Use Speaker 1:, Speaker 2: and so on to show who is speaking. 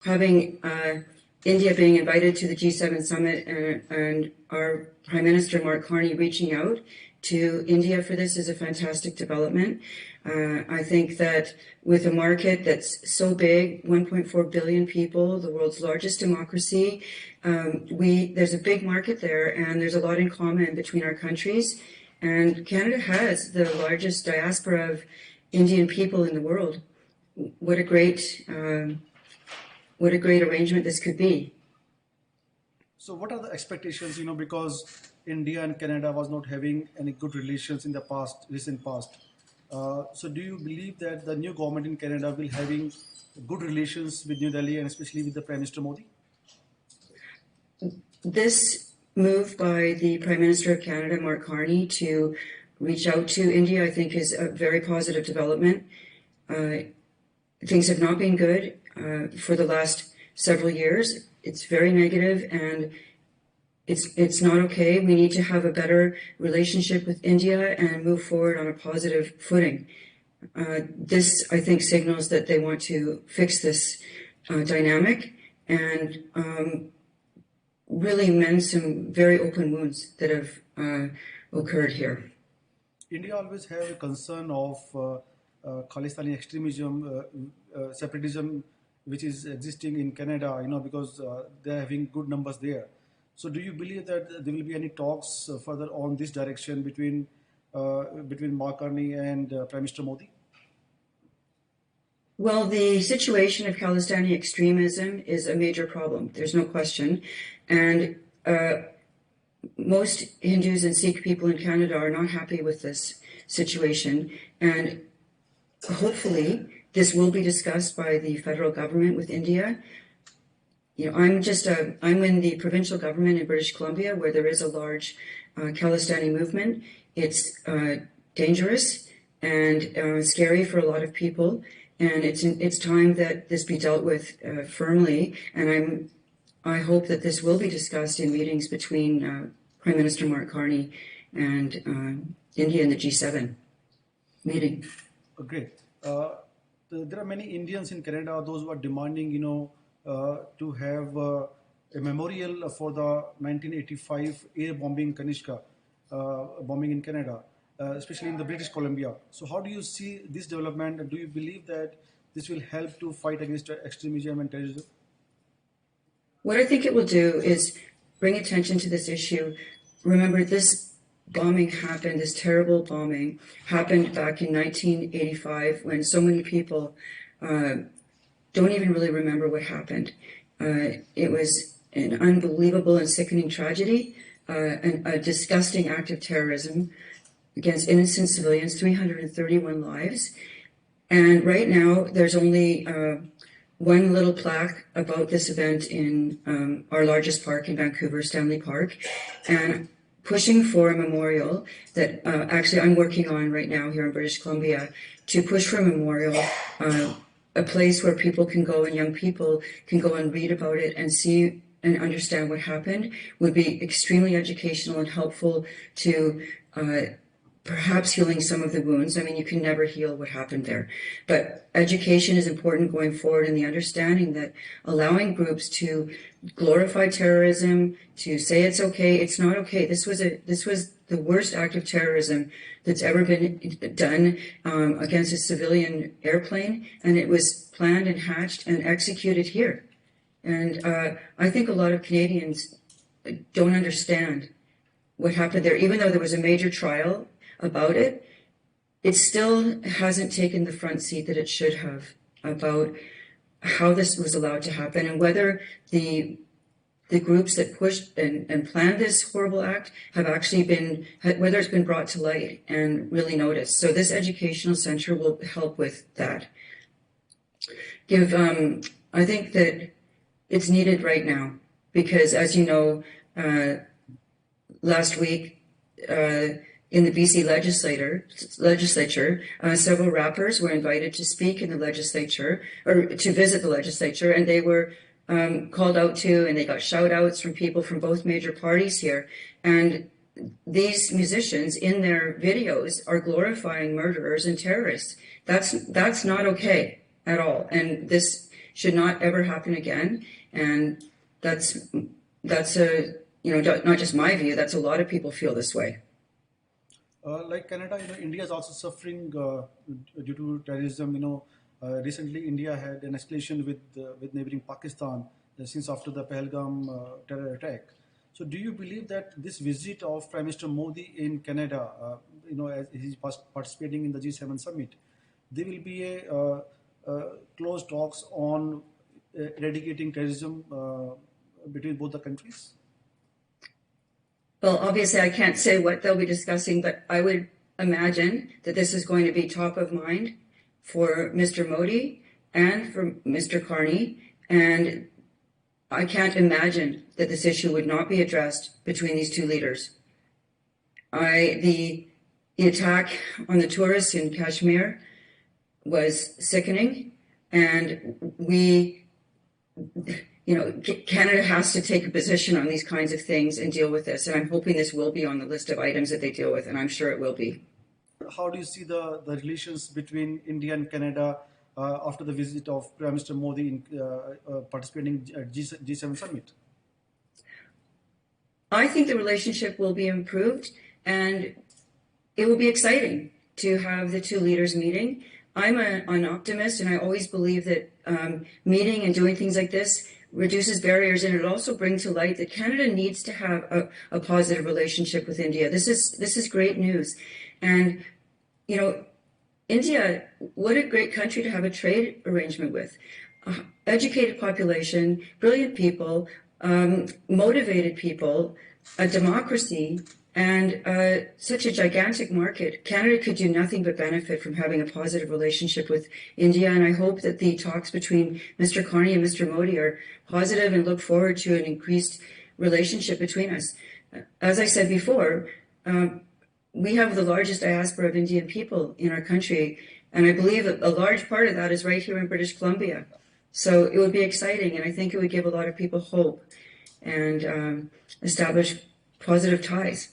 Speaker 1: having India being invited to the G7 summit and our Prime Minister Mark Carney reaching out to India for this is a fantastic development. I think that with a market that's so big, 1.4 billion people, the world's largest democracy, there's a big market there, and there's a lot in common between our countries. And Canada has the largest diaspora of Indian people in the world. What a great arrangement this could be.
Speaker 2: So what are the expectations, because India and Canada was not having any good relations in the recent past. So do you believe that the new government in Canada will having good relations with New Delhi and especially with the Prime Minister Modi?
Speaker 1: This move by the Prime Minister of Canada, Mark Carney, to reach out to India, I think is a very positive development. Things have not been good for the last several years. It's very negative, and it's not okay. We need to have a better relationship with India and move forward on a positive footing. This, I think, signals that they want to fix this dynamic and really mend some very open wounds that have occurred here.
Speaker 2: India always have a concern of Kalistani extremism, separatism, which is existing in Canada, because they're having good numbers there. So do you believe that there will be any talks further on this direction between Mark Carney and Prime Minister Modi?
Speaker 1: Well, the situation of Calistani extremism is a major problem. There's no question. And most Hindus and Sikh people in Canada are not happy with this situation. And hopefully this will be discussed by the federal government with India. I'm in the provincial government in British Columbia, where there is a large Kalistani movement. It's dangerous and scary for a lot of people, and it's time that this be dealt with firmly. And I hope that this will be discussed in meetings between Prime Minister Mark Carney and India in the G7 meeting.
Speaker 2: Great. There are many Indians in Canada, those who are demanding, to have a memorial for the 1985 air bombing Kanishka bombing in Canada, especially in the British Columbia. So how do you see this development, and do you believe that this will help to fight against extremism and terrorism?
Speaker 1: What I think it will do is bring attention to this issue. Remember, this bombing happened, this terrible bombing happened back in 1985 when so many people don't even really remember what happened. It was an unbelievable and sickening tragedy, a disgusting act of terrorism against innocent civilians, 331 lives. And right now, there's only one little plaque about this event in our largest park in Vancouver, Stanley Park, and pushing for a memorial that actually I'm working on right now here in British Columbia to push for a memorial, a place where people can go and young people can go and read about it and see and understand what happened would be extremely educational and helpful to perhaps healing some of the wounds. I mean, you can never heal what happened there. But education is important going forward, and the understanding that allowing groups to glorify terrorism, to say it's okay, it's not okay. This was the worst act of terrorism that's ever been done against a civilian airplane, and it was planned and hatched and executed here. And I think a lot of Canadians don't understand what happened there. Even though there was a major trial about it, it still hasn't taken the front seat that it should have about how this was allowed to happen, and whether the groups that pushed and planned this horrible act have actually whether it's been brought to light and really noticed. So this educational center will help with that. I think that it's needed right now because, as you know, last week in the BC legislature, several rappers were invited to speak in the legislature or to visit the legislature, and they were called out to, and they got shout outs from people from both major parties here. And these musicians in their videos are glorifying murderers and terrorists. That's not okay at all. And this should not ever happen again. And that's a, not just my view, that's a lot of people feel this way.
Speaker 2: Like Canada, India is also suffering due to terrorism. Recently, India had an escalation with neighboring Pakistan since after the Pahalgam terror attack. So, do you believe that this visit of Prime Minister Modi in Canada, as he's participating in the G7 summit, there will be a close talks on eradicating terrorism between both the countries?
Speaker 1: Well, obviously, I can't say what they'll be discussing, but I would imagine that this is going to be top of mind for Mr. Modi and for Mr. Carney. And I can't imagine that this issue would not be addressed between these two leaders. The attack on the tourists in Kashmir was sickening, and Canada has to take a position on these kinds of things and deal with this. And I'm hoping this will be on the list of items that they deal with, and I'm sure it will be.
Speaker 2: How do you see the relations between India and Canada after the visit of Prime Minister Modi in participating at G7 summit?
Speaker 1: I think the relationship will be improved, and it will be exciting to have the two leaders meeting. I'm an optimist, and I always believe that meeting and doing things like this reduces barriers, and it also brings to light that Canada needs to have a positive relationship with India. This is great news. And, India, what a great country to have a trade arrangement with. Educated population, brilliant people, motivated people, a democracy, and such a gigantic market. Canada could do nothing but benefit from having a positive relationship with India, and I hope that the talks between Mr. Carney and Mr. Modi are positive and look forward to an increased relationship between us. As I said before, we have the largest diaspora of Indian people in our country, and I believe a large part of that is right here in British Columbia. So it would be exciting, and I think it would give a lot of people hope and establish positive ties.